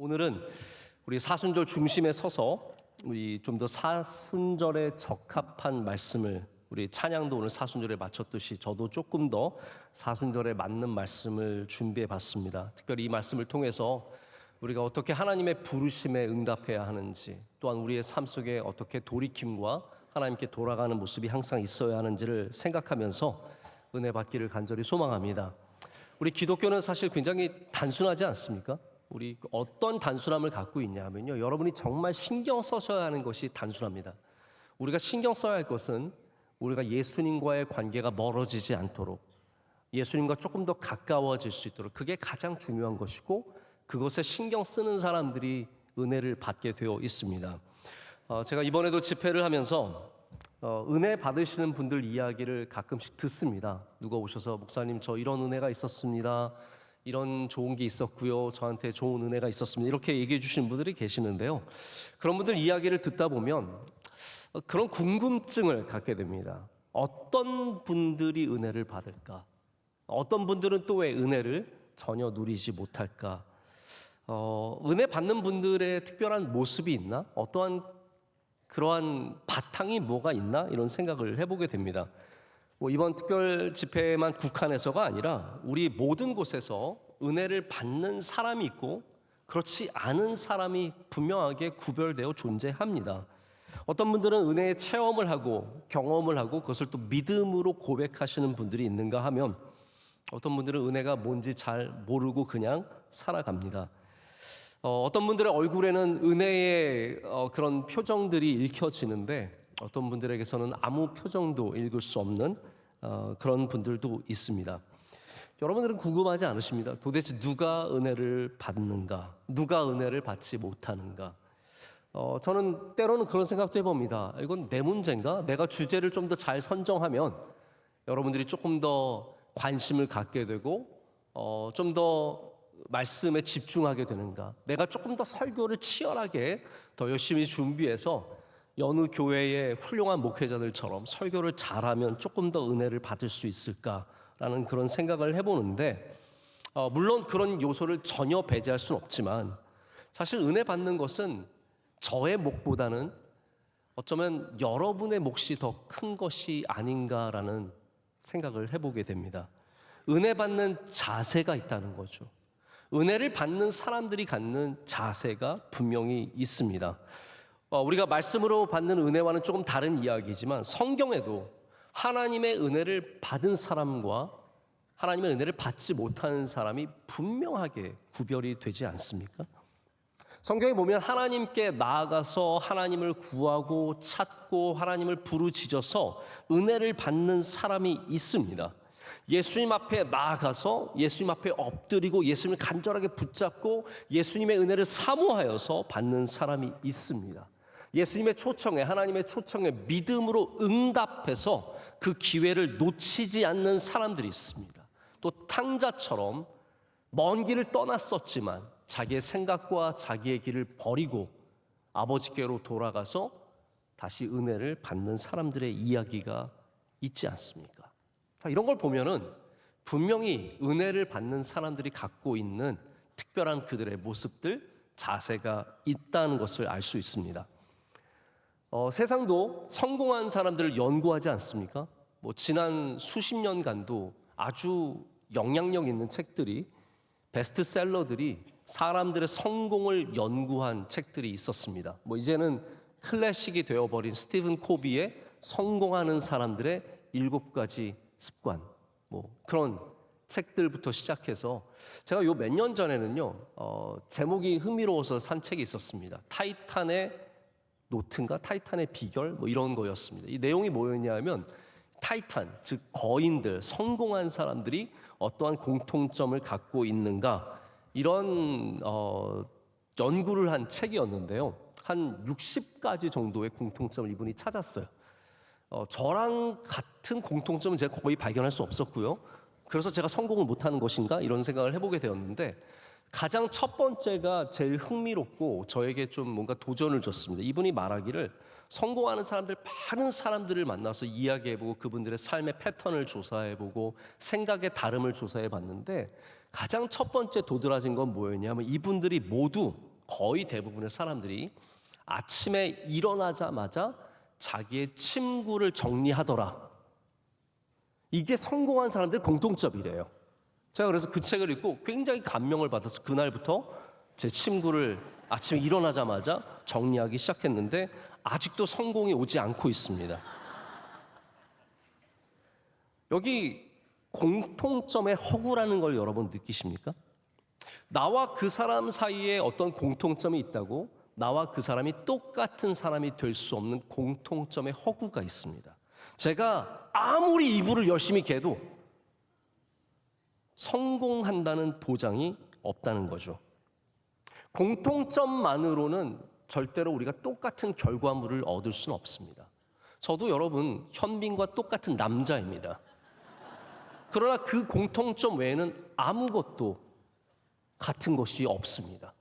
오늘은 우리 사순절 중심에 서서 우리 좀 더 사순절에 적합한 말씀을, 우리 찬양도 오늘 사순절에 마쳤듯이 저도 조금 더 사순절에 맞는 말씀을 준비해 봤습니다. 특별히 이 말씀을 통해서 우리가 어떻게 하나님의 부르심에 응답해야 하는지, 또한 우리의 삶 속에 어떻게 돌이킴과 하나님께 돌아가는 모습이 항상 있어야 하는지를 생각하면서 은혜 받기를 간절히 소망합니다. 우리 기독교는 사실 굉장히 단순하지 않습니까? 우리 어떤 단순함을 갖고 있냐 하면요, 여러분이 정말 신경 써셔야 하는 것이 단순합니다. 우리가 신경 써야 할 것은 우리가 예수님과의 관계가 멀어지지 않도록, 예수님과 조금 더 가까워질 수 있도록, 그게 가장 중요한 것이고, 그것에 신경 쓰는 사람들이 은혜를 받게 되어 있습니다. 제가 이번에도 집회를 하면서 은혜 받으시는 분들 이야기를 가끔씩 듣습니다. 누가 오셔서 목사님 저 이런 은혜가 있었습니다, 이런 좋은 게 있었고요, 저한테 좋은 은혜가 있었습니다, 이렇게 얘기해 주시는 분들이 계시는데요, 그런 분들 이야기를 듣다 보면 그런 궁금증을 갖게 됩니다. 어떤 분들이 은혜를 받을까? 어떤 분들은 또 왜 은혜를 전혀 누리지 못할까? 은혜 받는 분들의 특별한 모습이 있나? 어떠한 그러한 바탕이 뭐가 있나? 이런 생각을 해보게 됩니다. 이번 특별 집회만 국한해서가 아니라 우리 모든 곳에서 은혜를 받는 사람이 있고 그렇지 않은 사람이 분명하게 구별되어 존재합니다. 어떤 분들은 은혜의 체험을 하고 경험을 하고 그것을 또 믿음으로 고백하시는 분들이 있는가 하면, 어떤 분들은 은혜가 뭔지 잘 모르고 그냥 살아갑니다. 어떤 분들의 얼굴에는 은혜의 그런 표정들이 읽혀지는데, 어떤 분들에게서는 아무 표정도 읽을 수 없는 그런 분들도 있습니다. 여러분들은 궁금하지 않으십니다? 도대체 누가 은혜를 받는가? 누가 은혜를 받지 못하는가? 저는 때로는 그런 생각도 해봅니다. 이건 내 문제인가? 내가 주제를 좀 더 잘 선정하면 여러분들이 조금 더 관심을 갖게 되고 좀 더 말씀에 집중하게 되는가? 내가 조금 더 설교를 치열하게 더 열심히 준비해서 여느 교회의 훌륭한 목회자들처럼 설교를 잘하면 조금 더 은혜를 받을 수 있을까라는 그런 생각을 해보는데, 물론 그런 요소를 전혀 배제할 수는 없지만, 사실 은혜 받는 것은 저의 몫보다는 어쩌면 여러분의 몫이 더 큰 것이 아닌가라는 생각을 해보게 됩니다. 은혜 받는 자세가 있다는 거죠. 은혜를 받는 사람들이 갖는 자세가 분명히 있습니다. 우리가 말씀으로 받는 은혜와는 조금 다른 이야기지만, 성경에도 하나님의 은혜를 받은 사람과 하나님의 은혜를 받지 못하는 사람이 분명하게 구별이 되지 않습니까? 성경에 보면 하나님께 나아가서 하나님을 구하고 찾고 하나님을 부르짖어서 은혜를 받는 사람이 있습니다. 예수님 앞에 나아가서 예수님 앞에 엎드리고 예수님을 간절하게 붙잡고 예수님의 은혜를 사모하여서 받는 사람이 있습니다. 예수님의 초청에, 하나님의 초청에 믿음으로 응답해서 그 기회를 놓치지 않는 사람들이 있습니다. 또 탕자처럼 먼 길을 떠났었지만 자기의 생각과 자기의 길을 버리고 아버지께로 돌아가서 다시 은혜를 받는 사람들의 이야기가 있지 않습니까? 이런 걸 보면은 분명히 은혜를 받는 사람들이 갖고 있는 특별한 그들의 모습들, 자세가 있다는 것을 알 수 있습니다. 세상도 성공한 사람들을 연구하지 않습니까? 지난 수십 년간도 아주 영향력 있는 책들이, 베스트셀러들이 사람들의 성공을 연구한 책들이 있었습니다. 이제는 클래식이 되어버린 스티븐 코비의 성공하는 사람들의 7가지 습관, 그런 책들부터 시작해서, 제가 요 몇 년 전에는요, 제목이 흥미로워서 산 책이 있었습니다. 타이탄의 노트인가? 타이탄의 비결? 이런 거였습니다. 이 내용이 뭐였냐면, 타이탄, 즉 거인들, 성공한 사람들이 어떠한 공통점을 갖고 있는가, 이런 연구를 한 책이었는데요, 한 60가지 정도의 공통점을 이분이 찾았어요. 저랑 같은 공통점은 제가 거의 발견할 수 없었고요, 그래서 제가 성공을 못하는 것인가 이런 생각을 해보게 되었는데, 가장 첫 번째가 제일 흥미롭고 저에게 좀 뭔가 도전을 줬습니다. 이분이 말하기를, 성공하는 사람들, 많은 사람들을 만나서 이야기해보고 그분들의 삶의 패턴을 조사해보고 생각의 다름을 조사해봤는데, 가장 첫 번째 도드라진 건 뭐였냐면, 이분들이 모두 거의 대부분의 사람들이 아침에 일어나자마자 자기의 침구를 정리하더라. 이게 성공한 사람들의 공통점이래요. 제가 그래서 그 책을 읽고 굉장히 감명을 받아서 그날부터 제 침구를 아침에 일어나자마자 정리하기 시작했는데 아직도 성공이 오지 않고 있습니다. 여기 공통점의 허구라는 걸 여러분 느끼십니까? 나와 그 사람 사이에 어떤 공통점이 있다고 나와 그 사람이 똑같은 사람이 될 수 없는 공통점의 허구가 있습니다. 제가 아무리 이불을 열심히 개도 성공한다는 보장이 없다는 거죠. 공통점만으로는 절대로 우리가 똑같은 결과물을 얻을 수는 없습니다. 저도 여러분 현빈과 똑같은 남자입니다. 그러나 그 공통점 외에는 아무것도 같은 것이 없습니다.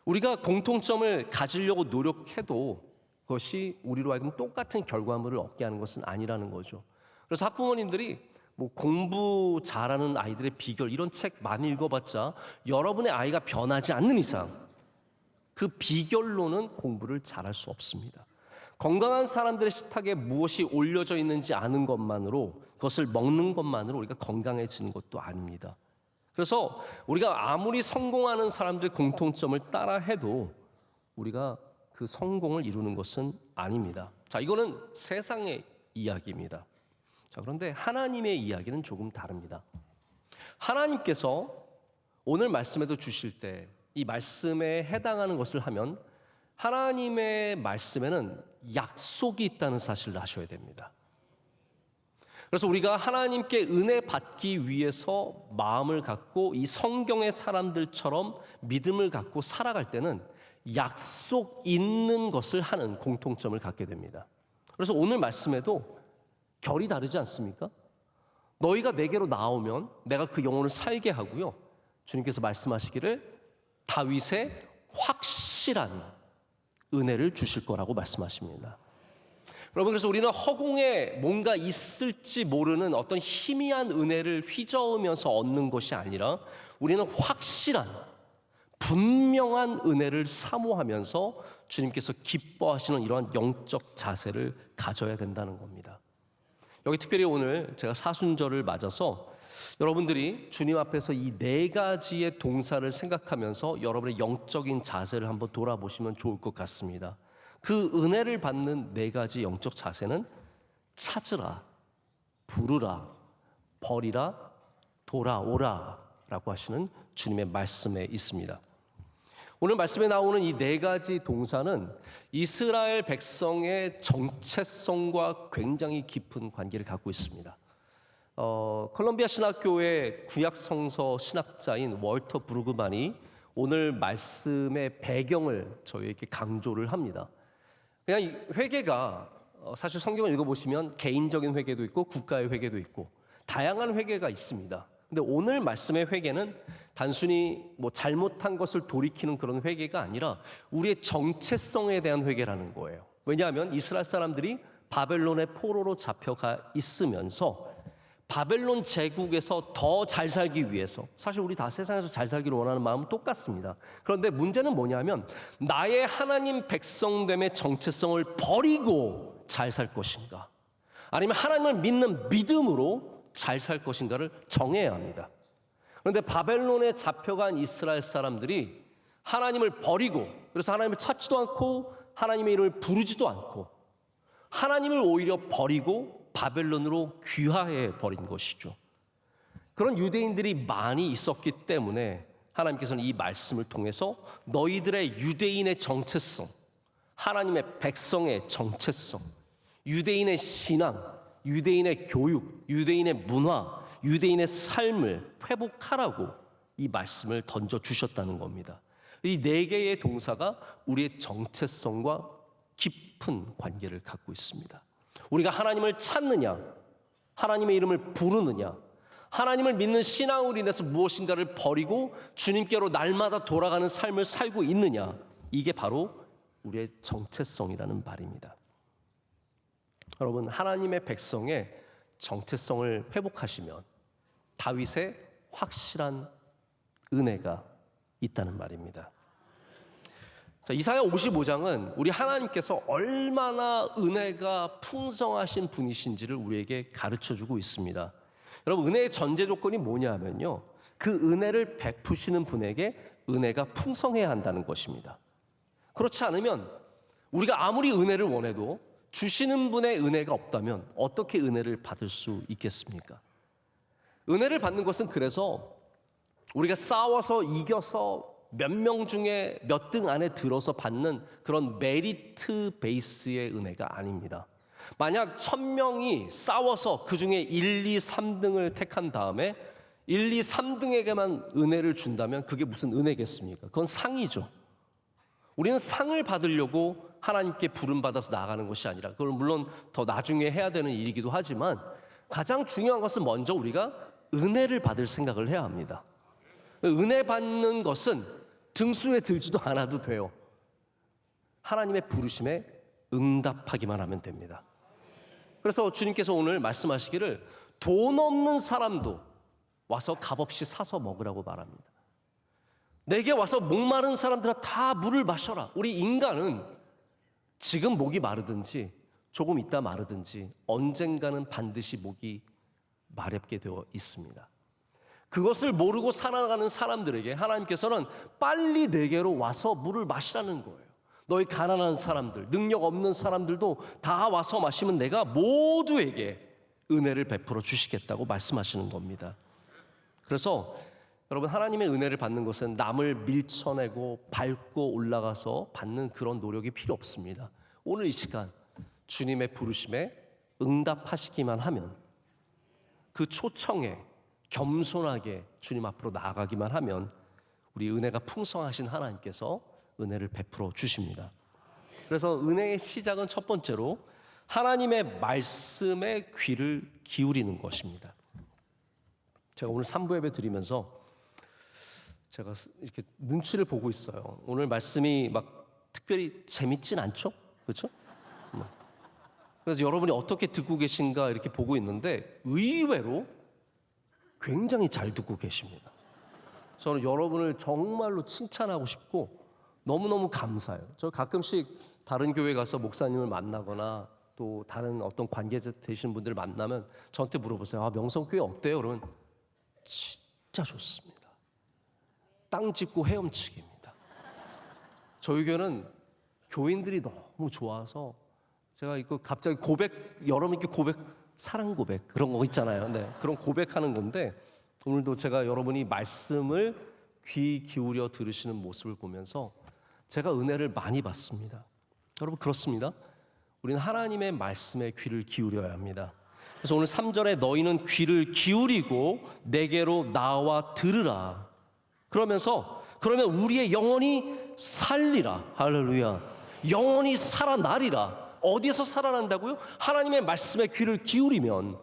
우리가 공통점을 가지려고 노력해도 그것이 우리로 하여금 똑같은 결과물을 얻게 하는 것은 아니라는 거죠. 그래서 학부모님들이 뭐 공부 잘하는 아이들의 비결 이런 책 많이 읽어봤자 여러분의 아이가 변하지 않는 이상 그 비결로는 공부를 잘할 수 없습니다. 건강한 사람들의 식탁에 무엇이 올려져 있는지 아는 것만으로 그것을 먹는 것만으로 우리가 건강해지는 것도 아닙니다. 그래서 우리가 아무리 성공하는 사람들의 공통점을 따라 해도 우리가 그 성공을 이루는 것은 아닙니다. 자, 이거는 세상의 이야기입니다. 자, 그런데 하나님의 이야기는 조금 다릅니다. 하나님께서 오늘 말씀에도 주실 때 이 말씀에 해당하는 것을 하면 하나님의 말씀에는 약속이 있다는 사실을 아셔야 됩니다. 그래서 우리가 하나님께 은혜 받기 위해서 마음을 갖고 이 성경의 사람들처럼 믿음을 갖고 살아갈 때는 약속 있는 것을 하는 공통점을 갖게 됩니다. 그래서 오늘 말씀에도 결이 다르지 않습니까? 너희가 내게로 나오면 내가 그 영혼을 살게 하고요. 주님께서 말씀하시기를 다윗의 확실한 은혜를 주실 거라고 말씀하십니다. 여러분, 그래서 우리는 허공에 뭔가 있을지 모르는 어떤 희미한 은혜를 휘저으면서 얻는 것이 아니라 우리는 확실한 분명한 은혜를 사모하면서 주님께서 기뻐하시는 이러한 영적 자세를 가져야 된다는 겁니다. 여기 특별히 오늘 제가 사순절을 맞아서 여러분들이 주님 앞에서 이 네 가지의 동사를 생각하면서 여러분의 영적인 자세를 한번 돌아보시면 좋을 것 같습니다. 그 은혜를 받는 네 가지 영적 자세는 찾으라, 부르라, 버리라, 돌아오라 라고 하시는 주님의 말씀에 있습니다. 오늘 말씀에 나오는 이 네 가지 동사는 이스라엘 백성의 정체성과 굉장히 깊은 관계를 갖고 있습니다. 콜롬비아 신학교의 구약 성서 신학자인 월터 브루그만이 오늘 말씀의 배경을 저희에게 강조를 합니다. 그냥 이 회개가 사실 성경을 읽어보시면 개인적인 회개도 있고 국가의 회개도 있고 다양한 회개가 있습니다. 근데 오늘 말씀의 회개는 단순히 뭐 잘못한 것을 돌이키는 그런 회개가 아니라 우리의 정체성에 대한 회개라는 거예요. 왜냐하면 이스라엘 사람들이 바벨론의 포로로 잡혀가 있으면서 바벨론 제국에서 더 잘 살기 위해서, 사실 우리 다 세상에서 잘 살기를 원하는 마음은 똑같습니다. 그런데 문제는 뭐냐면 나의 하나님 백성됨의 정체성을 버리고 잘 살 것인가, 아니면 하나님을 믿는 믿음으로 잘 살 것인가를 정해야 합니다. 그런데 바벨론에 잡혀간 이스라엘 사람들이 하나님을 버리고, 그래서 하나님을 찾지도 않고 하나님의 이름을 부르지도 않고 하나님을 오히려 버리고 바벨론으로 귀화해 버린 것이죠. 그런 유대인들이 많이 있었기 때문에 하나님께서는 이 말씀을 통해서 너희들의 유대인의 정체성, 하나님의 백성의 정체성, 유대인의 신앙, 유대인의 교육, 유대인의 문화, 유대인의 삶을 회복하라고 이 말씀을 던져주셨다는 겁니다. 이 네 개의 동사가 우리의 정체성과 깊은 관계를 갖고 있습니다. 우리가 하나님을 찾느냐, 하나님의 이름을 부르느냐, 하나님을 믿는 신앙으로 인해서 무엇인가를 버리고 주님께로 날마다 돌아가는 삶을 살고 있느냐, 이게 바로 우리의 정체성이라는 말입니다. 여러분, 하나님의 백성의 정체성을 회복하시면 다윗의 확실한 은혜가 있다는 말입니다. 자, 이사야 55장은 우리 하나님께서 얼마나 은혜가 풍성하신 분이신지를 우리에게 가르쳐주고 있습니다. 여러분, 은혜의 전제 조건이 뭐냐면요, 그 은혜를 베푸시는 분에게 은혜가 풍성해야 한다는 것입니다. 그렇지 않으면 우리가 아무리 은혜를 원해도 주시는 분의 은혜가 없다면 어떻게 은혜를 받을 수 있겠습니까? 은혜를 받는 것은 그래서 우리가 싸워서 이겨서 몇 명 중에 몇 등 안에 들어서 받는 그런 메리트 베이스의 은혜가 아닙니다. 만약 1000명이 싸워서 그 중에 1, 2, 3등을 택한 다음에 1, 2, 3등에게만 은혜를 준다면 그게 무슨 은혜겠습니까? 그건 상이죠. 우리는 상을 받으려고 하나님께 부름받아서 나아가는 것이 아니라, 그걸 물론 더 나중에 해야 되는 일이기도 하지만 가장 중요한 것은 먼저 우리가 은혜를 받을 생각을 해야 합니다. 은혜 받는 것은 등수에 들지도 않아도 돼요. 하나님의 부르심에 응답하기만 하면 됩니다. 그래서 주님께서 오늘 말씀하시기를 돈 없는 사람도 와서 값없이 사서 먹으라고 말합니다. 내게 와서 목마른 사람들아 다 물을 마셔라. 우리 인간은 지금 목이 마르든지 조금 있다 마르든지 언젠가는 반드시 목이 마렵게 되어 있습니다. 그것을 모르고 살아가는 사람들에게 하나님께서는 빨리 내게로 와서 물을 마시라는 거예요. 너희 가난한 사람들, 능력 없는 사람들도 다 와서 마시면 내가 모두에게 은혜를 베풀어 주시겠다고 말씀하시는 겁니다. 그래서 여러분, 하나님의 은혜를 받는 것은 남을 밀쳐내고 밟고 올라가서 받는 그런 노력이 필요 없습니다. 오늘 이 시간 주님의 부르심에 응답하시기만 하면, 그 초청에 겸손하게 주님 앞으로 나아가기만 하면 우리 은혜가 풍성하신 하나님께서 은혜를 베풀어 주십니다. 그래서 은혜의 시작은 첫 번째로 하나님의 말씀에 귀를 기울이는 것입니다. 제가 오늘 3부 예배 드리면서 제가 이렇게 눈치를 보고 있어요. 오늘 말씀이 막 특별히 재밌진 않죠? 그렇죠? 그래서 여러분이 어떻게 듣고 계신가 이렇게 보고 있는데 의외로 굉장히 잘 듣고 계십니다. 저는 여러분을 정말로 칭찬하고 싶고 너무너무 감사해요. 저 가끔씩 다른 교회 가서 목사님을 만나거나 또 다른 어떤 관계자 되시는 분들을 만나면 저한테 물어보세요. 아, 명성교회 어때요? 그러면 진짜 좋습니다. 땅 짚고 헤엄치기입니다. 저희 교회는 교인들이 너무 좋아서 제가 이거 갑자기 고백, 여러분께 고백, 사랑 고백 그런 거 있잖아요. 네, 그런 고백하는 건데 오늘도 제가 여러분이 말씀을 귀 기울여 들으시는 모습을 보면서 제가 은혜를 많이 받습니다. 여러분, 그렇습니다. 우리는 하나님의 말씀에 귀를 기울여야 합니다. 그래서 오늘 3절에 너희는 귀를 기울이고 내게로 나와 들으라. 그러면 우리의 영혼이 살리라. 할렐루야. 영혼이 살아나리라. 어디에서 살아난다고요? 하나님의 말씀에 귀를 기울이면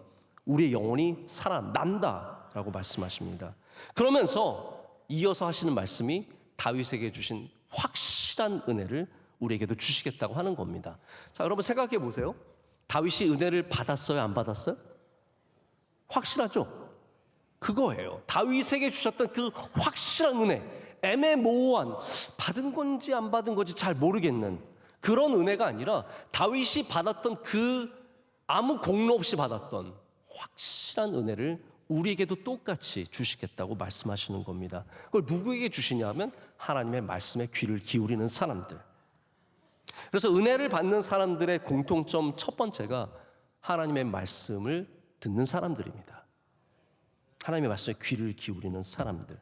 우리의 영혼이 살아난다라고 말씀하십니다. 그러면서 이어서 하시는 말씀이 다윗에게 주신 확실한 은혜를 우리에게도 주시겠다고 하는 겁니다. 자, 여러분 생각해 보세요. 다윗이 은혜를 받았어요? 안 받았어요? 확실하죠? 그거예요. 다윗에게 주셨던 그 확실한 은혜, 애매모호한, 받은 건지 안 받은 건지 잘 모르겠는 그런 은혜가 아니라 다윗이 받았던 그 아무 공로 없이 받았던 확실한 은혜를 우리에게도 똑같이 주시겠다고 말씀하시는 겁니다. 그걸 누구에게 주시냐면 하나님의 말씀에 귀를 기울이는 사람들. 그래서 은혜를 받는 사람들의 공통점 첫 번째가 하나님의 말씀을 듣는 사람들입니다. 하나님의 말씀에 귀를 기울이는 사람들.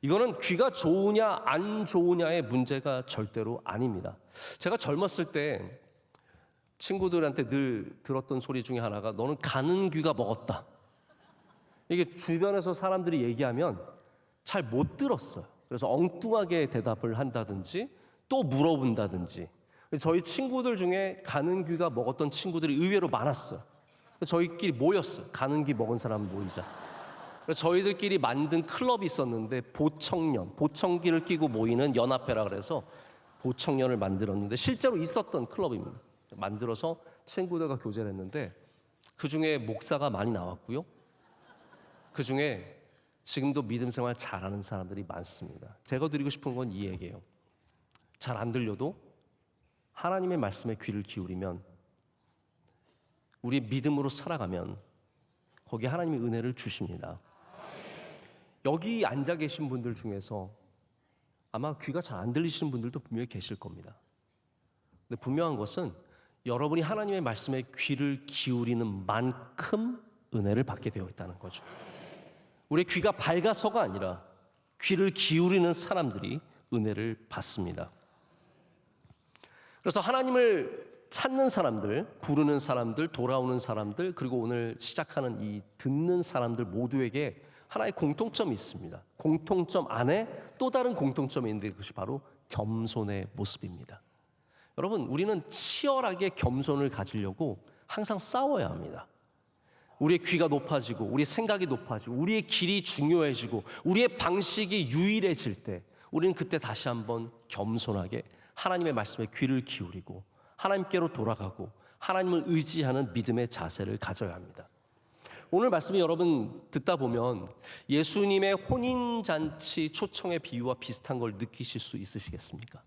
이거는 귀가 좋으냐 안 좋으냐의 문제가 절대로 아닙니다. 제가 젊었을 때 친구들한테 늘 들었던 소리 중에 하나가 너는 가는 귀가 먹었다. 이게 주변에서 사람들이 얘기하면 잘 못 들었어요. 그래서 엉뚱하게 대답을 한다든지 또 물어본다든지. 저희 친구들 중에 가는 귀가 먹었던 친구들이 의외로 많았어요. 저희끼리 모였어요. 가는 귀 먹은 사람 모이자. 저희들끼리 만든 클럽이 있었는데 보청기를 끼고 모이는 연합회라 그래서 보청년을 만들었는데 실제로 있었던 클럽입니다. 만들어서 친구들과 교제를 했는데 그중에 목사가 많이 나왔고요. 그중에 지금도 믿음 생활 잘하는 사람들이 많습니다. 제가 드리고 싶은 건 이 얘기예요. 잘 안 들려도 하나님의 말씀에 귀를 기울이면, 우리의 믿음으로 살아가면 거기에 하나님이 은혜를 주십니다. 여기 앉아 계신 분들 중에서 아마 귀가 잘 안 들리시는 분들도 분명히 계실 겁니다. 근데 분명한 것은 여러분이 하나님의 말씀에 귀를 기울이는 만큼 은혜를 받게 되어 있다는 거죠. 우리의 귀가 밝아서가 아니라 귀를 기울이는 사람들이 은혜를 받습니다. 그래서 하나님을 찾는 사람들, 부르는 사람들, 돌아오는 사람들, 그리고 오늘 시작하는 이 듣는 사람들 모두에게 하나의 공통점이 있습니다. 공통점 안에 또 다른 공통점이 있는데 그것이 바로 겸손의 모습입니다. 여러분, 우리는 치열하게 겸손을 가지려고 항상 싸워야 합니다. 우리의 귀가 높아지고 우리의 생각이 높아지고 우리의 길이 중요해지고 우리의 방식이 유일해질 때 우리는 그때 다시 한번 겸손하게 하나님의 말씀에 귀를 기울이고 하나님께로 돌아가고 하나님을 의지하는 믿음의 자세를 가져야 합니다. 오늘 말씀이 여러분 듣다 보면 예수님의 혼인잔치 초청의 비유와 비슷한 걸 느끼실 수 있으시겠습니까?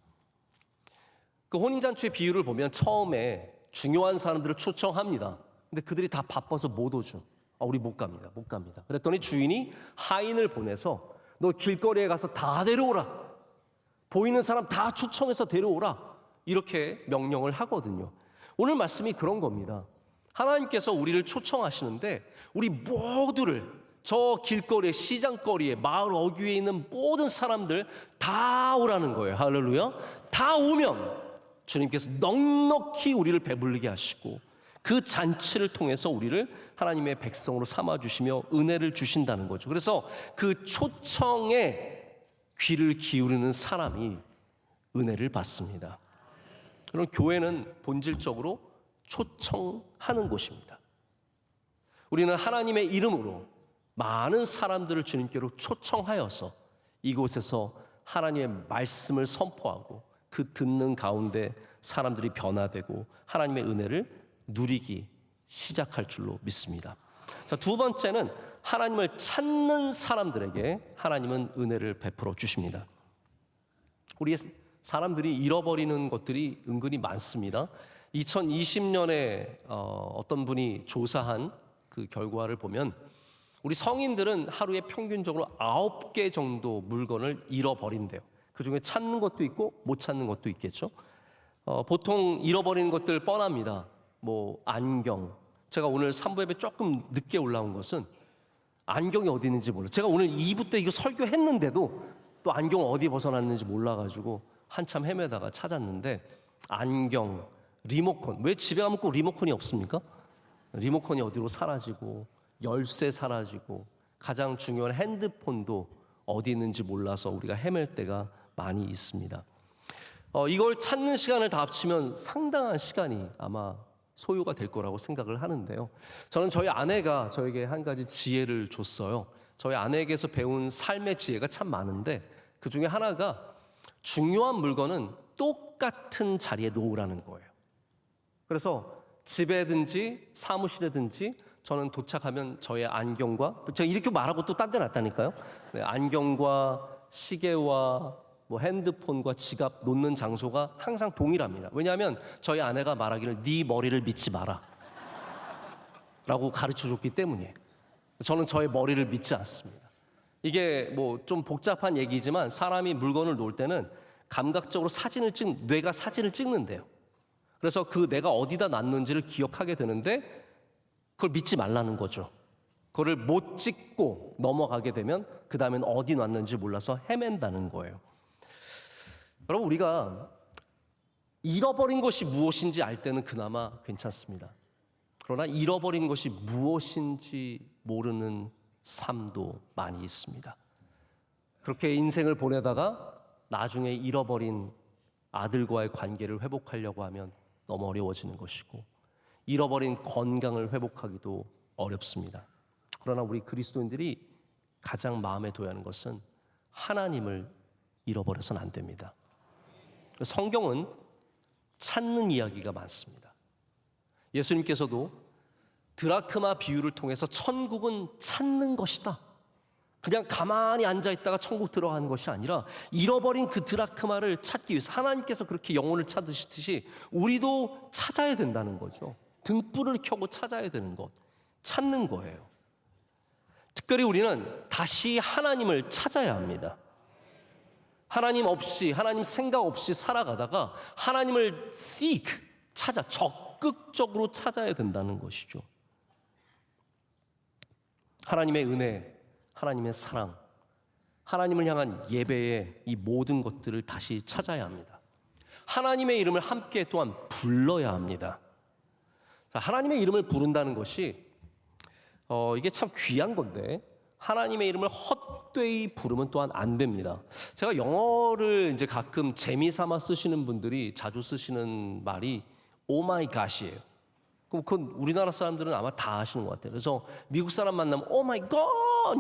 그 혼인잔치의 비유를 보면 처음에 중요한 사람들을 초청합니다. 근데 그들이 다 바빠서 못 오죠. 우리 못 갑니다. 그랬더니 주인이 하인을 보내서 너 길거리에 가서 다 데려오라. 보이는 사람 다 초청해서 데려오라. 이렇게 명령을 하거든요. 오늘 말씀이 그런 겁니다. 하나님께서 우리를 초청하시는데 우리 모두를 저 길거리에, 시장거리에, 마을 어귀에 있는 모든 사람들 다 오라는 거예요. 할렐루야. 다 오면 주님께서 넉넉히 우리를 배불리게 하시고 그 잔치를 통해서 우리를 하나님의 백성으로 삼아주시며 은혜를 주신다는 거죠. 그래서 그 초청에 귀를 기울이는 사람이 은혜를 받습니다. 그럼 교회는 본질적으로 초청하는 곳입니다. 우리는 하나님의 이름으로 많은 사람들을 주님께로 초청하여서 이곳에서 하나님의 말씀을 선포하고 그 듣는 가운데 사람들이 변화되고 하나님의 은혜를 누리기 시작할 줄로 믿습니다. 자, 두 번째는 하나님을 찾는 사람들에게 하나님은 은혜를 베풀어 주십니다. 우리 사람들이 잃어버리는 것들이 은근히 많습니다. 2020년에 어떤 분이 조사한 그 결과를 보면 우리 성인들은 하루에 평균적으로 9개 정도 물건을 잃어버린대요. 그중에 찾는 것도 있고 못 찾는 것도 있겠죠. 보통 잃어버리는 것들 뻔합니다. 뭐 안경. 제가 오늘 3부에 조금 늦게 올라온 것은 안경이 어디 있는지 몰라요. 제가 오늘 2부 때 이거 설교했는데도 또 안경 어디 벗어났는지 몰라가지고 한참 헤매다가 찾았는데 안경, 리모컨. 왜 집에 가면 꼭 리모컨이 없습니까? 리모컨이 어디로 사라지고 열쇠 사라지고 가장 중요한 핸드폰도 어디 있는지 몰라서 우리가 헤맬 때가 많이 있습니다. 이걸 찾는 시간을 다 합치면 상당한 시간이 아마 소요가 될 거라고 생각을 하는데요. 저는 저희 아내가 저에게 한 가지 지혜를 줬어요. 저희 아내에게서 배운 삶의 지혜가 참 많은데 그 중에 하나가 중요한 물건은 똑같은 자리에 놓으라는 거예요. 그래서 집에든지 사무실에든지 저는 도착하면 저의 안경과, 제가 이렇게 말하고 또 딴 데 놨다니까요. 네, 안경과 시계와 뭐 핸드폰과 지갑 놓는 장소가 항상 동일합니다. 왜냐하면 저희 아내가 말하기를 네 머리를 믿지 마라 라고 가르쳐줬기 때문이에요. 저는 저의 머리를 믿지 않습니다. 이게 뭐 좀 복잡한 얘기지만 사람이 물건을 놓을 때는 감각적으로 뇌가 사진을 찍는데요. 그래서 그 내가 어디다 놨는지를 기억하게 되는데 그걸 믿지 말라는 거죠. 그걸 못 찍고 넘어가게 되면 그 다음엔 어디 놨는지 몰라서 헤맨다는 거예요. 여러분, 우리가 잃어버린 것이 무엇인지 알 때는 그나마 괜찮습니다. 그러나 잃어버린 것이 무엇인지 모르는 삶도 많이 있습니다. 그렇게 인생을 보내다가 나중에 잃어버린 아들과의 관계를 회복하려고 하면 너무 어려워지는 것이고 잃어버린 건강을 회복하기도 어렵습니다. 그러나 우리 그리스도인들이 가장 마음에 둬야 하는 것은 하나님을 잃어버려서는 안 됩니다. 성경은 찾는 이야기가 많습니다. 예수님께서도 드라크마 비유를 통해서 천국은 찾는 것이다 그냥 가만히 앉아있다가 천국 들어가는 것이 아니라 잃어버린 그 드라크마를 찾기 위해서 하나님께서 그렇게 영혼을 찾으시듯이 우리도 찾아야 된다는 거죠. 등불을 켜고 찾아야 되는 것, 찾는 거예요. 특별히 우리는 다시 하나님을 찾아야 합니다. 하나님 없이, 하나님 생각 없이 살아가다가 하나님을 찾아, 적극적으로 찾아야 된다는 것이죠. 하나님의 은혜, 하나님의 사랑, 하나님을 향한 예배의 이 모든 것들을 다시 찾아야 합니다. 하나님의 이름을 함께 또한 불러야 합니다. 하나님의 이름을 부른다는 것이 이게 참 귀한 건데 하나님의 이름을 헛되이 부르면 또한 안 됩니다. 제가 영어를 이제 가끔 재미삼아 쓰시는 분들이 자주 쓰시는 말이 오 마이 갓이에요. 그럼 그건 우리나라 사람들은 아마 다 아시는 것 같아요. 그래서 미국 사람 만나면 오 마이 갓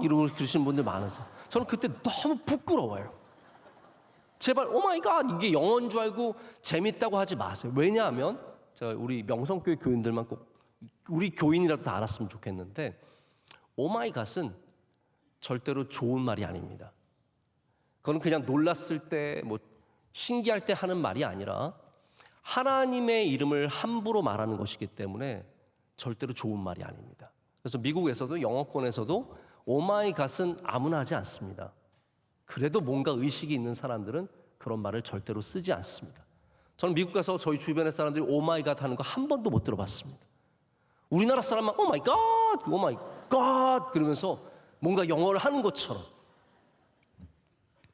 이러고 그러시는 분들 많아서 저는 그때 너무 부끄러워요. 제발 오 마이 갓 이게 영어인 줄 알고 재밌다고 하지 마세요. 왜냐하면 제가 우리 명성교회 교인들만 꼭 우리 교인이라도 다 알았으면 좋겠는데 오 마이 갓은 절대로 좋은 말이 아닙니다. 그건 그냥 놀랐을 때 뭐 신기할 때 하는 말이 아니라 하나님의 이름을 함부로 말하는 것이기 때문에 절대로 좋은 말이 아닙니다. 그래서 미국에서도 영어권에서도 오 마이 갓은 아무나 하지 않습니다. 그래도 뭔가 의식이 있는 사람들은 그런 말을 절대로 쓰지 않습니다. 저는 미국 가서 저희 주변의 사람들이 오 마이 갓 하는 거 한 번도 못 들어봤습니다. 우리나라 사람만 오 마이 갓, 오 마이 갓 그러면서 뭔가 영어를 하는 것처럼.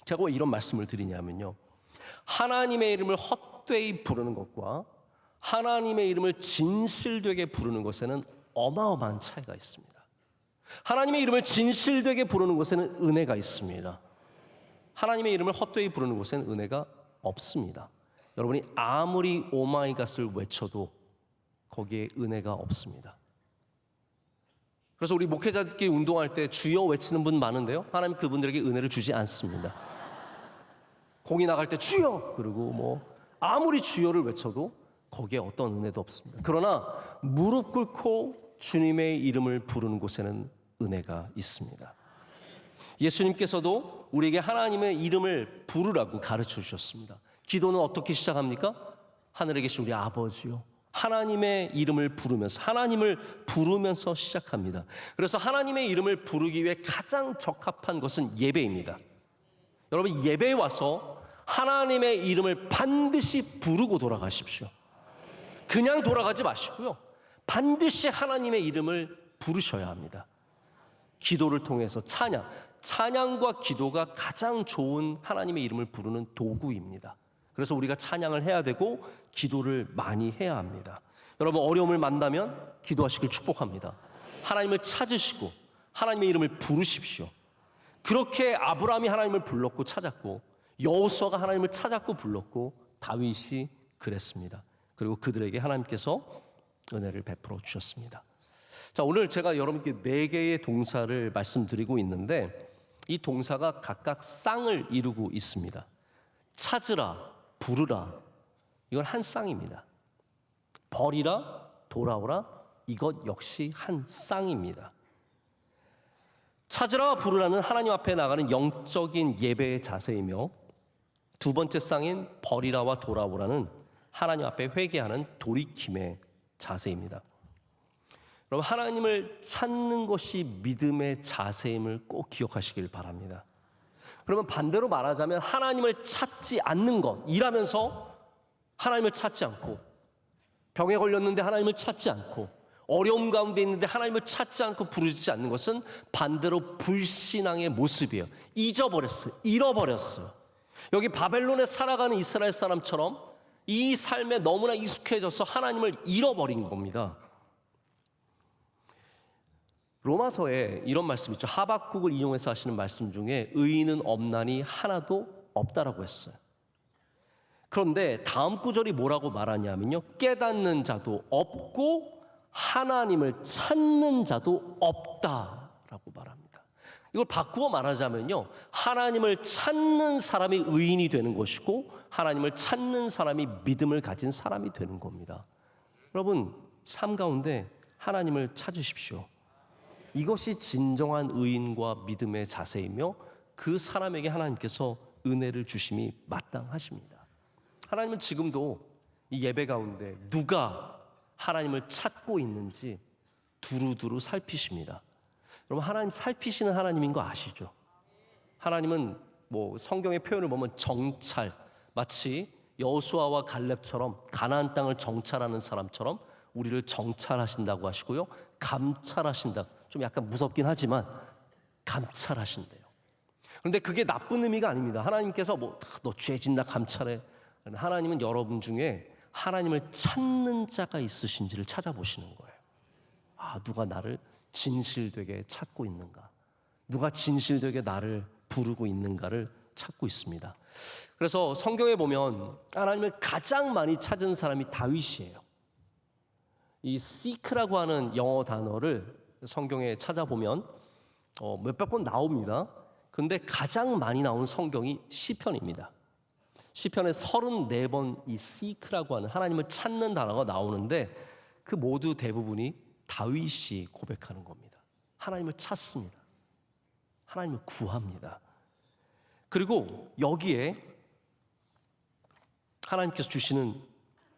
제가 왜 이런 말씀을 드리냐면요, 하나님의 이름을 헛되이 부르는 것과 하나님의 이름을 진실되게 부르는 것에는 어마어마한 차이가 있습니다. 하나님의 이름을 진실되게 부르는 것에는 은혜가 있습니다. 하나님의 이름을 헛되이 부르는 곳에는 은혜가 없습니다. 여러분이 아무리 오마이갓을 외쳐도 거기에 은혜가 없습니다. 그래서 우리 목회자들끼리 운동할 때 주여 외치는 분 많은데요, 하나님 그분들에게 은혜를 주지 않습니다. 공이 나갈 때 주여 그리고 뭐 아무리 주여를 외쳐도 거기에 어떤 은혜도 없습니다. 그러나 무릎 꿇고 주님의 이름을 부르는 곳에는 은혜가 있습니다. 예수님께서도 우리에게 하나님의 이름을 부르라고 가르쳐 주셨습니다. 기도는 어떻게 시작합니까? 하늘에 계신 우리 아버지요, 하나님의 이름을 부르면서, 하나님을 부르면서 시작합니다. 그래서 하나님의 이름을 부르기 위해 가장 적합한 것은 예배입니다. 여러분, 예배에 와서 하나님의 이름을 반드시 부르고 돌아가십시오. 그냥 돌아가지 마시고요, 반드시 하나님의 이름을 부르셔야 합니다. 기도를 통해서 찬양과 기도가 가장 좋은 하나님의 이름을 부르는 도구입니다. 그래서 우리가 찬양을 해야 되고 기도를 많이 해야 합니다. 여러분, 어려움을 만나면 기도하시길 축복합니다. 하나님을 찾으시고 하나님의 이름을 부르십시오. 그렇게 아브라함이 하나님을 불렀고 찾았고, 여호수아가 하나님을 찾았고 불렀고, 다윗이 그랬습니다. 그리고 그들에게 하나님께서 은혜를 베풀어 주셨습니다. 자, 오늘 제가 여러분께 4개의 동사를 말씀드리고 있는데 이 동사가 각각 쌍을 이루고 있습니다. 찾으라, 부르라, 이건 한 쌍입니다. 버리라, 돌아오라, 이것 역시 한 쌍입니다. 찾으라, 부르라는 하나님 앞에 나가는 영적인 예배의 자세이며, 두 번째 쌍인 버리라와 돌아오라는 하나님 앞에 회개하는 돌이킴의 자세입니다. 여러분, 하나님을 찾는 것이 믿음의 자세임을 꼭 기억하시길 바랍니다. 그러면 반대로 말하자면 하나님을 찾지 않는 것, 일하면서 하나님을 찾지 않고, 병에 걸렸는데 하나님을 찾지 않고, 어려움 가운데 있는데 하나님을 찾지 않고 부르지 않는 것은 반대로 불신앙의 모습이에요. 잃어버렸어요. 여기 바벨론에 살아가는 이스라엘 사람처럼 이 삶에 너무나 익숙해져서 하나님을 잃어버린 겁니다. 로마서에 이런 말씀 있죠. 하박국을 이용해서 하시는 말씀 중에 의인은 없나니 하나도 없다라고 했어요. 그런데 다음 구절이 뭐라고 말하냐면요, 깨닫는 자도 없고 하나님을 찾는 자도 없다라고 말합니다. 이걸 바꾸어 말하자면요, 하나님을 찾는 사람이 의인이 되는 것이고 하나님을 찾는 사람이 믿음을 가진 사람이 되는 겁니다. 여러분, 삶 가운데 하나님을 찾으십시오. 이것이 진정한 의인과 믿음의 자세이며 그 사람에게 하나님께서 은혜를 주심이 마땅하십니다. 하나님은 지금도 이 예배 가운데 누가 하나님을 찾고 있는지 두루두루 살피십니다. 여러분, 하나님 살피시는 하나님인 거 아시죠? 하나님은 뭐 성경의 표현을 보면 정찰, 마치 여호수아와 갈렙처럼 가나안 땅을 정찰하는 사람처럼 우리를 정찰하신다고 하시고요, 감찰하신다. 좀 약간 무섭긴 하지만 감찰하신대요. 그런데 그게 나쁜 의미가 아닙니다. 하나님께서 너 죄진다 감찰해. 하나님은 여러분 중에 하나님을 찾는 자가 있으신지를 찾아보시는 거예요. 누가 나를 진실되게 찾고 있는가, 누가 진실되게 나를 부르고 있는가를 찾고 있습니다. 그래서 성경에 보면 하나님을 가장 많이 찾은 사람이 다윗이에요. 이 seek라고 하는 영어 단어를 성경에 찾아보면 몇백 번 나옵니다. 근데 가장 많이 나오는 성경이 시편입니다. 시편에 34번 이 seek라고 하는 하나님을 찾는 단어가 나오는데 그 모두 대부분이 다윗이 고백하는 겁니다. 하나님을 찾습니다. 하나님을 구합니다. 그리고 여기에 하나님께서 주시는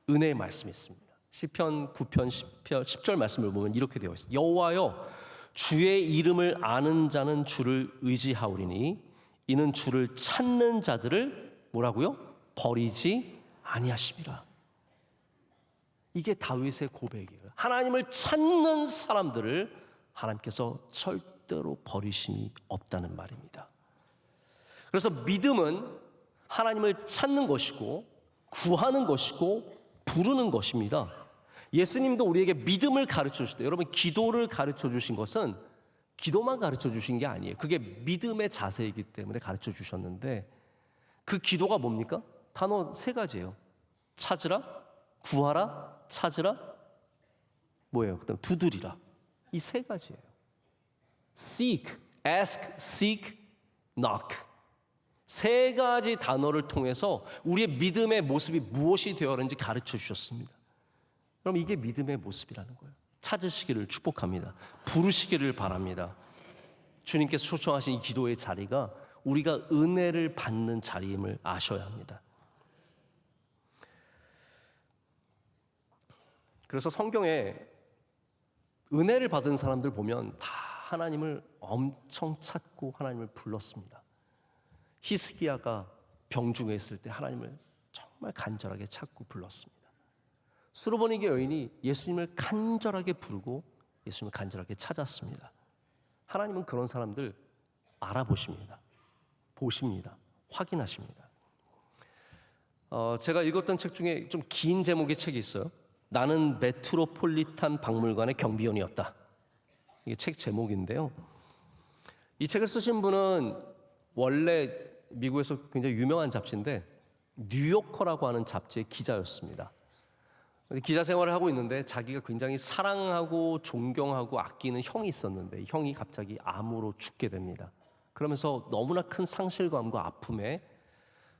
은혜의 말씀이 있습니다. 시편 9편 10절 말씀을 보면 이렇게 되어 있습니다. 여호와여, 주의 이름을 아는 자는 주를 의지하오리니 이는 주를 찾는 자들을 뭐라고요? 버리지 아니하심이라. 이게 다윗의 고백이에요. 하나님을 찾는 사람들을 하나님께서 절대로 버리심이 없다는 말입니다. 그래서 믿음은 하나님을 찾는 것이고 구하는 것이고 부르는 것입니다. 예수님도 우리에게 믿음을 가르쳐 주실 때, 여러분, 기도를 가르쳐 주신 것은 기도만 가르쳐 주신 게 아니에요. 그게 믿음의 자세이기 때문에 가르쳐 주셨는데 그 기도가 뭡니까? 단어 3가지예요. 찾으라, 구하라, 찾으라, 뭐예요? 그다음 두드리라. 이 3가지예요. seek, ask, seek, knock. 3가지 단어를 통해서 우리의 믿음의 모습이 무엇이 되어야하는지 가르쳐 주셨습니다. 그럼 이게 믿음의 모습이라는 거예요. 찾으시기를 축복합니다. 부르시기를 바랍니다. 주님께서 초청하신 이 기도의 자리가 우리가 은혜를 받는 자리임을 아셔야 합니다. 그래서 성경에 은혜를 받은 사람들 보면 다 하나님을 엄청 찾고 하나님을 불렀습니다. 히스기야가 병중에 있을 때 하나님을 정말 간절하게 찾고 불렀습니다. 수르보니게 여인이 예수님을 간절하게 부르고 예수님을 간절하게 찾았습니다. 하나님은 그런 사람들 알아보십니다. 보십니다. 확인하십니다. 제가 읽었던 책 중에 좀 긴 제목의 책이 있어요. 나는 메트로폴리탄 박물관의 경비원이었다. 이게 책 제목인데요. 이 책을 쓰신 분은 원래 미국에서 굉장히 유명한 잡지인데 뉴요커라고 하는 잡지의 기자였습니다. 기자 생활을 하고 있는데 자기가 굉장히 사랑하고 존경하고 아끼는 형이 있었는데 형이 갑자기 암으로 죽게 됩니다. 그러면서 너무나 큰 상실감과 아픔에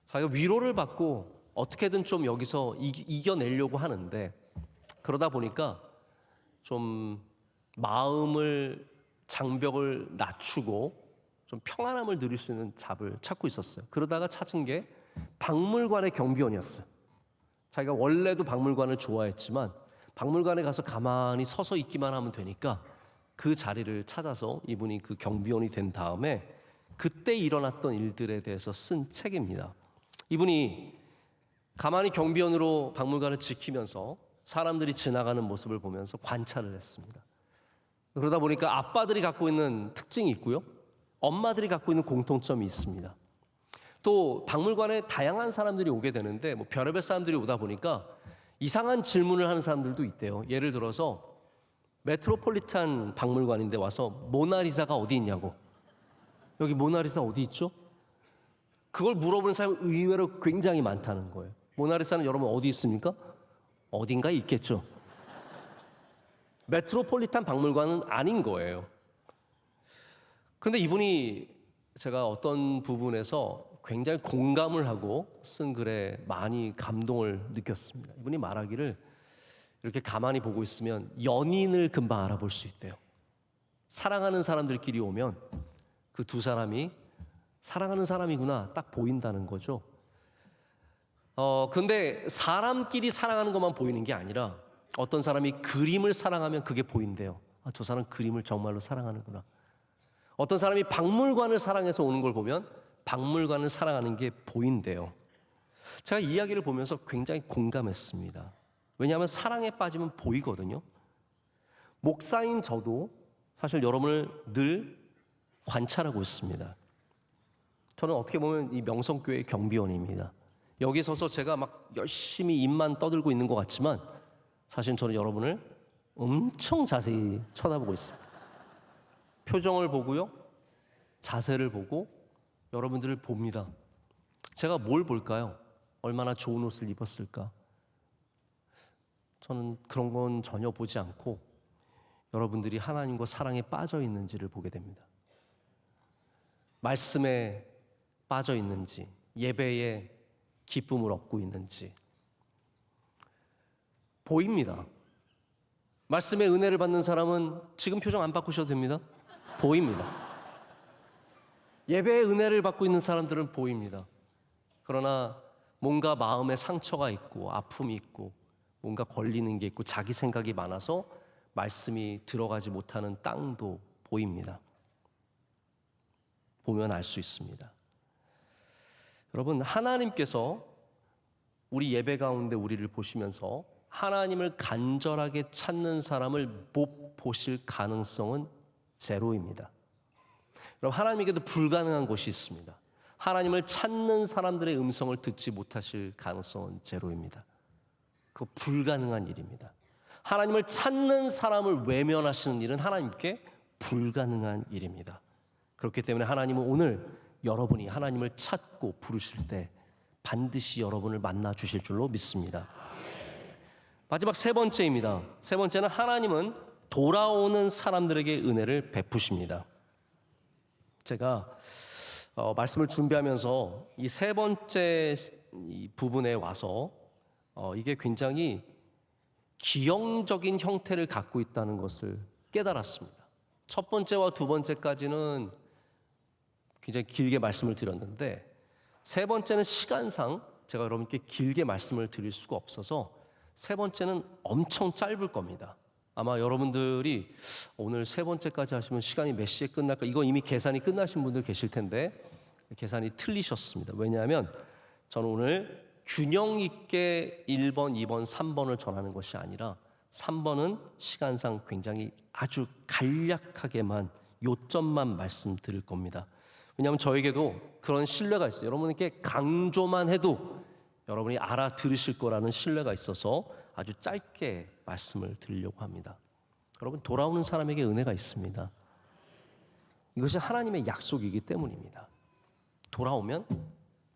자기가 위로를 받고 어떻게든 좀 여기서 이겨내려고 하는데 그러다 보니까 좀 마음을 장벽을 낮추고 좀 평안함을 누릴 수 있는 잡을 찾고 있었어요. 그러다가 찾은 게 박물관의 경비원이었어요. 자기가 원래도 박물관을 좋아했지만 박물관에 가서 가만히 서서 있기만 하면 되니까 그 자리를 찾아서 이분이 그 경비원이 된 다음에 그때 일어났던 일들에 대해서 쓴 책입니다. 이분이 가만히 경비원으로 박물관을 지키면서 사람들이 지나가는 모습을 보면서 관찰을 했습니다. 그러다 보니까 아빠들이 갖고 있는 특징이 있고요, 엄마들이 갖고 있는 공통점이 있습니다. 또 박물관에 다양한 사람들이 오게 되는데 별의별 사람들이 오다 보니까 이상한 질문을 하는 사람들도 있대요. 예를 들어서 메트로폴리탄 박물관인데 와서 모나리자가 어디 있냐고, 여기 모나리자 어디 있죠? 그걸 물어보는 사람이 의외로 굉장히 많다는 거예요. 모나리자는 여러분 어디 있습니까? 어딘가에 있겠죠. 메트로폴리탄 박물관은 아닌 거예요. 그런데 이분이 제가 어떤 부분에서 굉장히 공감을 하고 쓴 글에 많이 감동을 느꼈습니다. 이분이 말하기를 이렇게 가만히 보고 있으면 연인을 금방 알아볼 수 있대요. 사랑하는 사람들끼리 오면 그 두 사람이 사랑하는 사람이구나 딱 보인다는 거죠. 근데 사람끼리 사랑하는 것만 보이는 게 아니라 어떤 사람이 그림을 사랑하면 그게 보인대요. 저 사람 그림을 정말로 사랑하는구나. 어떤 사람이 박물관을 사랑해서 오는 걸 보면 박물관을 사랑하는 게 보인대요. 제가 이 이야기를 보면서 굉장히 공감했습니다. 왜냐하면 사랑에 빠지면 보이거든요. 목사인 저도 사실 여러분을 늘 관찰하고 있습니다. 저는 어떻게 보면 이 명성교회 경비원입니다. 여기 서서 제가 막 열심히 입만 떠들고 있는 것 같지만 사실 저는 여러분을 엄청 자세히 쳐다보고 있습니다. 표정을 보고요, 자세를 보고 여러분들을 봅니다. 제가 뭘 볼까요? 얼마나 좋은 옷을 입었을까? 저는 그런 건 전혀 보지 않고 여러분들이 하나님과 사랑에 빠져 있는지를 보게 됩니다. 말씀에 빠져 있는지, 예배에 기쁨을 얻고 있는지 보입니다. 말씀의 은혜를 받는 사람은 지금 표정 안 바꾸셔도 됩니다. 보입니다. 예배의 은혜를 받고 있는 사람들은 보입니다. 그러나 뭔가 마음에 상처가 있고 아픔이 있고 뭔가 걸리는 게 있고 자기 생각이 많아서 말씀이 들어가지 못하는 땅도 보입니다. 보면 알 수 있습니다. 여러분, 하나님께서 우리 예배 가운데 우리를 보시면서 하나님을 간절하게 찾는 사람을 못 보실 가능성은 제로입니다. 여러분, 하나님에게도 불가능한 것이 있습니다. 하나님을 찾는 사람들의 음성을 듣지 못하실 가능성은 제로입니다. 그거 불가능한 일입니다. 하나님을 찾는 사람을 외면하시는 일은 하나님께 불가능한 일입니다. 그렇기 때문에 하나님은 오늘 여러분이 하나님을 찾고 부르실 때 반드시 여러분을 만나 주실 줄로 믿습니다. 마지막 세 번째입니다. 세 번째는 하나님은 돌아오는 사람들에게 은혜를 베푸십니다. 제가 말씀을 준비하면서 이 세 번째 이 부분에 와서 이게 굉장히 기형적인 형태를 갖고 있다는 것을 깨달았습니다. 첫 번째와 두 번째까지는 굉장히 길게 말씀을 드렸는데 세 번째는 시간상 제가 여러분께 길게 말씀을 드릴 수가 없어서 세 번째는 엄청 짧을 겁니다. 아마 여러분들이 오늘 세 번째까지 하시면 시간이 몇 시에 끝날까? 이거 이미 계산이 끝나신 분들 계실 텐데 계산이 틀리셨습니다. 왜냐하면 저는 오늘 균형 있게 1번, 2번, 3번을 전하는 것이 아니라 3번은 시간상 굉장히 아주 간략하게만 요점만 말씀드릴 겁니다. 왜냐하면 저에게도 그런 신뢰가 있어요. 여러분께 강조만 해도 여러분이 알아들으실 거라는 신뢰가 있어서 아주 짧게 말씀을 드리려고 합니다. 여러분, 돌아오는 사람에게 은혜가 있습니다. 이것이 하나님의 약속이기 때문입니다. 돌아오면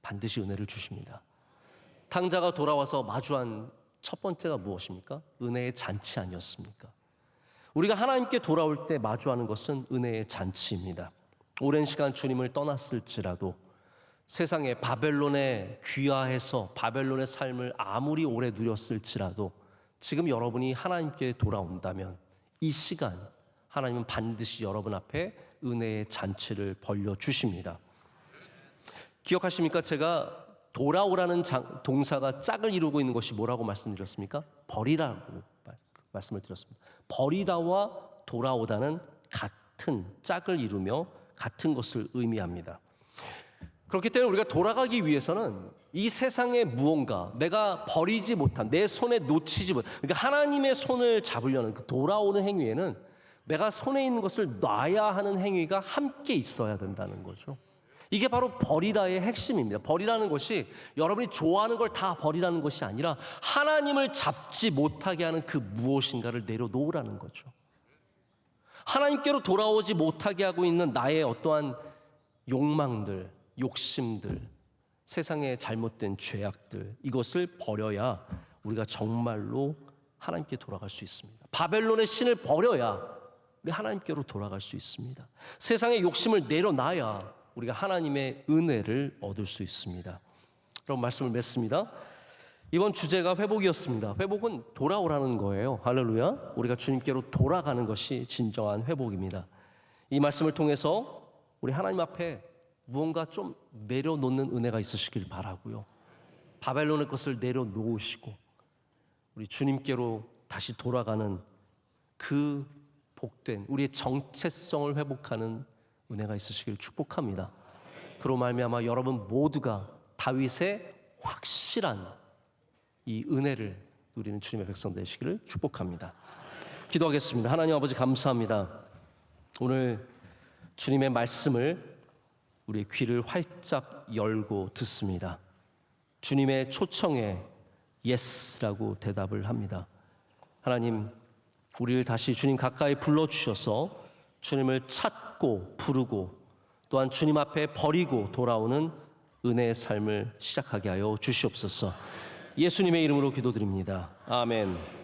반드시 은혜를 주십니다. 탕자가 돌아와서 마주한 첫 번째가 무엇입니까? 은혜의 잔치 아니었습니까? 우리가 하나님께 돌아올 때 마주하는 것은 은혜의 잔치입니다. 오랜 시간 주님을 떠났을지라도 세상에 바벨론에 귀화해서 바벨론의 삶을 아무리 오래 누렸을지라도 지금 여러분이 하나님께 돌아온다면 이 시간 하나님은 반드시 여러분 앞에 은혜의 잔치를 벌려주십니다. 기억하십니까? 제가 돌아오라는 동사가 짝을 이루고 있는 것이 뭐라고 말씀드렸습니까? 버리라고 말씀을 드렸습니다. 버리다와 돌아오다는 같은 짝을 이루며 같은 것을 의미합니다. 그렇기 때문에 우리가 돌아가기 위해서는 이 세상의 무언가 내가 버리지 못한 내 손에 놓치지 못한 그러니까 하나님의 손을 잡으려는 그 돌아오는 행위에는 내가 손에 있는 것을 놔야 하는 행위가 함께 있어야 된다는 거죠. 이게 바로 버리다의 핵심입니다. 버리라는 것이 여러분이 좋아하는 걸 다 버리라는 것이 아니라 하나님을 잡지 못하게 하는 그 무엇인가를 내려놓으라는 거죠. 하나님께로 돌아오지 못하게 하고 있는 나의 어떠한 욕망들, 욕심들, 세상의 잘못된 죄악들, 이것을 버려야 우리가 정말로 하나님께 돌아갈 수 있습니다. 바벨론의 신을 버려야 우리 하나님께로 돌아갈 수 있습니다. 세상의 욕심을 내려놔야 우리가 하나님의 은혜를 얻을 수 있습니다. 그럼 말씀을 맺습니다. 이번 주제가 회복이었습니다. 회복은 돌아오라는 거예요. 할렐루야. 우리가 주님께로 돌아가는 것이 진정한 회복입니다. 이 말씀을 통해서 우리 하나님 앞에 무언가 좀 내려놓는 은혜가 있으시길 바라고요. 바벨론의 것을 내려놓으시고 우리 주님께로 다시 돌아가는 그 복된 우리의 정체성을 회복하는 은혜가 있으시길 축복합니다. 그로 말미암아 여러분 모두가 다윗의 확실한 이 은혜를 누리는 주님의 백성 되시기를 축복합니다. 기도하겠습니다. 하나님 아버지 감사합니다. 오늘 주님의 말씀을 우리의 귀를 활짝 열고 듣습니다. 주님의 초청에 예스라고 대답을 합니다. 하나님, 우리를 다시 주님 가까이 불러주셔서 주님을 찾고 부르고 또한 주님 앞에 버리고 돌아오는 은혜의 삶을 시작하게 하여 주시옵소서. 예수님의 이름으로 기도드립니다. 아멘.